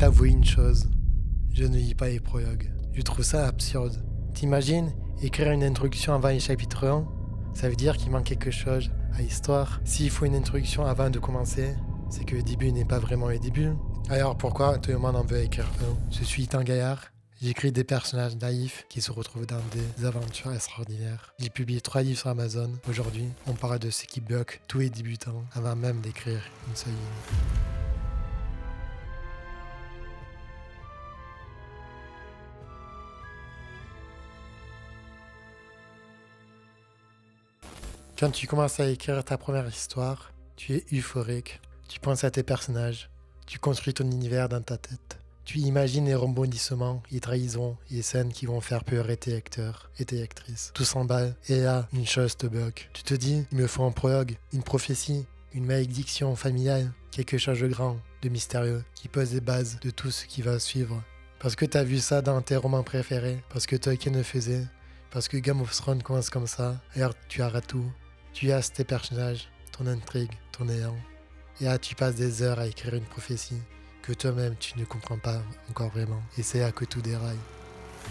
t'avouer une chose. Je ne lis pas les prologues. Je trouve ça absurde. T'imagines écrire une introduction avant les chapitres 1? Ça veut dire qu'il manque quelque chose à l'histoire. S'il faut une introduction avant de commencer, c'est que le début n'est pas vraiment le début. Alors pourquoi tout le monde en veut écrire un? Je suis Ethan Gaillard. J'écris des personnages naïfs qui se retrouvent dans des aventures extraordinaires. J'ai publié 3 livres sur Amazon. Aujourd'hui, on parle de ce qui bloque tous les débutants avant même d'écrire une seule ligne. Quand tu commences à écrire ta première histoire, tu es euphorique. Tu penses à tes personnages. Tu construis ton univers dans ta tête. Tu imagines les rebondissements, les trahisons, les scènes qui vont faire pleurer tes lecteurs et tes lectrices. Tout s'emballe et là, une chose te bloque. Tu te dis, il me faut un prologue, une prophétie, une malédiction familiale, quelque chose de grand, de mystérieux, qui pose les bases de tout ce qui va suivre. Parce que t'as vu ça dans tes romans préférés, parce que Tolkien le faisait, parce que Game of Thrones commence comme ça, alors tu arrêtes tout. Tu as tes personnages, ton intrigue, ton néant. Et là, tu passes des heures à écrire une prophétie que toi-même tu ne comprends pas encore vraiment. Et c'est là que tout déraille.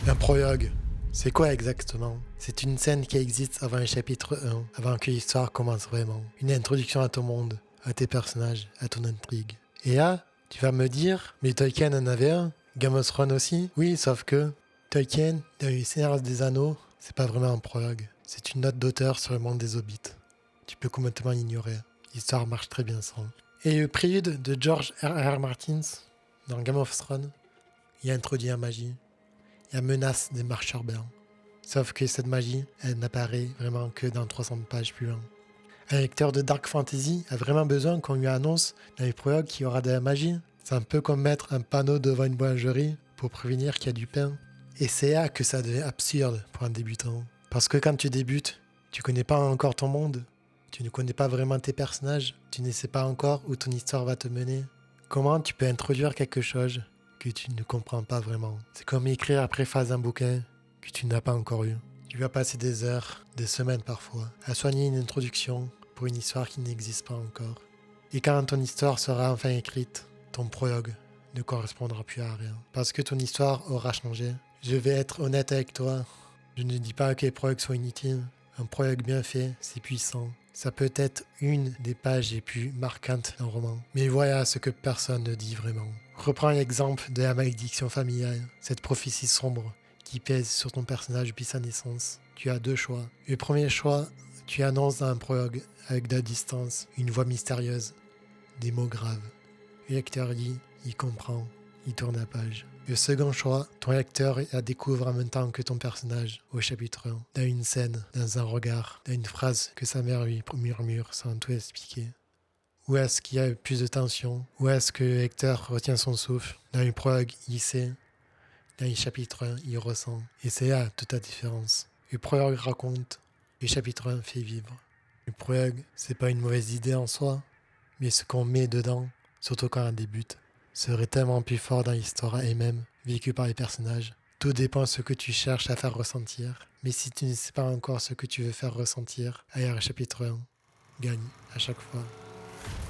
Un prologue, c'est quoi exactement? C'est une scène qui existe avant le chapitre 1, avant que l'histoire commence vraiment. Une introduction à ton monde, à tes personnages, à ton intrigue. Et là, tu vas me dire, mais Tolkien en avait un, Game of Thrones aussi? Oui, sauf que Tolkien, dans le Seigneur des Anneaux, c'est pas vraiment un prologue. C'est une note d'auteur sur le monde des hobbits. Tu peux complètement l'ignorer. L'histoire marche très bien sans. Et le prélude de George R.R. Martin, dans Game of Thrones, il introduit la magie. Il y a menace des marcheurs blancs. Sauf que cette magie, elle n'apparaît vraiment que dans 300 pages plus loin. Un lecteur de Dark Fantasy a vraiment besoin qu'on lui annonce dans les prologues qu'il y aura de la magie. C'est un peu comme mettre un panneau devant une boulangerie pour prévenir qu'il y a du pain. Et c'est là que ça devient absurde pour un débutant. Parce que quand tu débutes, tu connais pas encore ton monde. Tu ne connais pas vraiment tes personnages, tu ne sais pas encore où ton histoire va te mener. Comment tu peux introduire quelque chose que tu ne comprends pas vraiment? C'est comme écrire la préface d'un bouquin que tu n'as pas encore lu. Tu vas passer des heures, des semaines parfois, à soigner une introduction pour une histoire qui n'existe pas encore. Et quand ton histoire sera enfin écrite, ton prologue ne correspondra plus à rien. Parce que ton histoire aura changé. Je vais être honnête avec toi. Je ne dis pas que les prologues sont inutiles. Un prologue bien fait, c'est puissant. Ça peut être une des pages les plus marquantes d'un roman. Mais voilà ce que personne ne dit vraiment. Reprends l'exemple de la malédiction familiale, cette prophétie sombre qui pèse sur ton personnage depuis sa naissance. Tu as 2 choix. Le premier choix, tu annonces dans un prologue, avec de la distance, une voix mystérieuse, des mots graves. Le lecteur lit, il comprend, il tourne la page. Le second choix, ton lecteur la découvre en même temps que ton personnage au chapitre 1, dans une scène, dans un regard, dans une phrase que sa mère lui murmure sans tout expliquer. Où est-ce qu'il y a le plus de tension? Où est-ce que le lecteur retient son souffle? Dans le prologue, il sait. Dans le chapitre 1, il ressent. Et c'est là toute la différence. Le prologue raconte, le chapitre 1 fait vivre. Le prologue, c'est pas une mauvaise idée en soi, mais ce qu'on met dedans, surtout quand on débute, serait tellement plus fort dans l'histoire elle-même, vécue par les personnages. Tout dépend de ce que tu cherches à faire ressentir. Mais si tu ne sais pas encore ce que tu veux faire ressentir, alors le chapitre 1 gagne à chaque fois.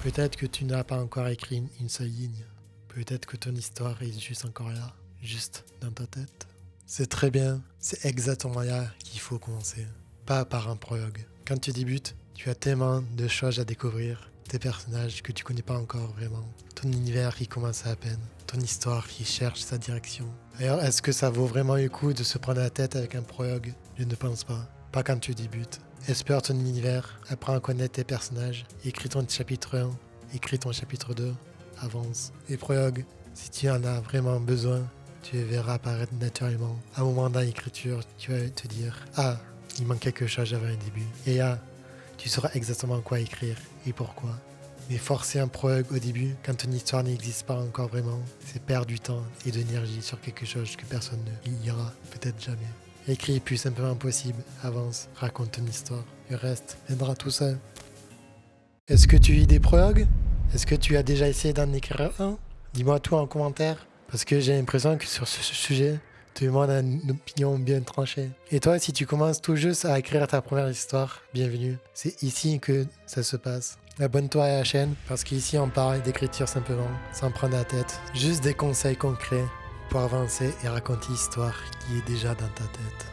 Peut-être que tu n'as pas encore écrit une seule ligne. Peut-être que ton histoire est juste encore là, juste dans ta tête. C'est très bien, c'est exactement là qu'il faut commencer. Pas par un prologue. Quand tu débutes, tu as tellement de choses à découvrir. Tes personnages que tu connais pas encore vraiment. Ton univers qui commence à peine. Ton histoire qui cherche sa direction. Alors, est-ce que ça vaut vraiment le coup de se prendre la tête avec un prologue? Je ne pense pas. Pas quand tu débutes. Explore ton univers, apprends à connaître tes personnages, écris ton chapitre 1, écris ton chapitre 2, avance. Les prologues, si tu en as vraiment besoin, tu les verras apparaître naturellement. À un moment dans l'écriture, tu vas te dire « Ah, il manque quelque chose avant le début. » Et là, tu sauras exactement quoi écrire et pourquoi. Mais forcer un prologue au début, quand ton histoire n'existe pas encore vraiment, c'est perdre du temps et de l'énergie sur quelque chose que personne ne lira, peut-être jamais. Écris le plus simplement possible, avance, raconte ton histoire. Le reste viendra tout seul. Est-ce que tu lis des prologues? Est-ce que tu as déjà essayé d'en écrire un? Dis-moi tout en commentaire, parce que j'ai l'impression que sur ce sujet, tout le monde a une opinion bien tranchée. Et toi, si tu commences tout juste à écrire ta première histoire, bienvenue. C'est ici que ça se passe. Abonne-toi à la chaîne parce qu'ici on parle d'écriture simplement, sans prendre la tête. Juste des conseils concrets pour avancer et raconter l'histoire qui est déjà dans ta tête.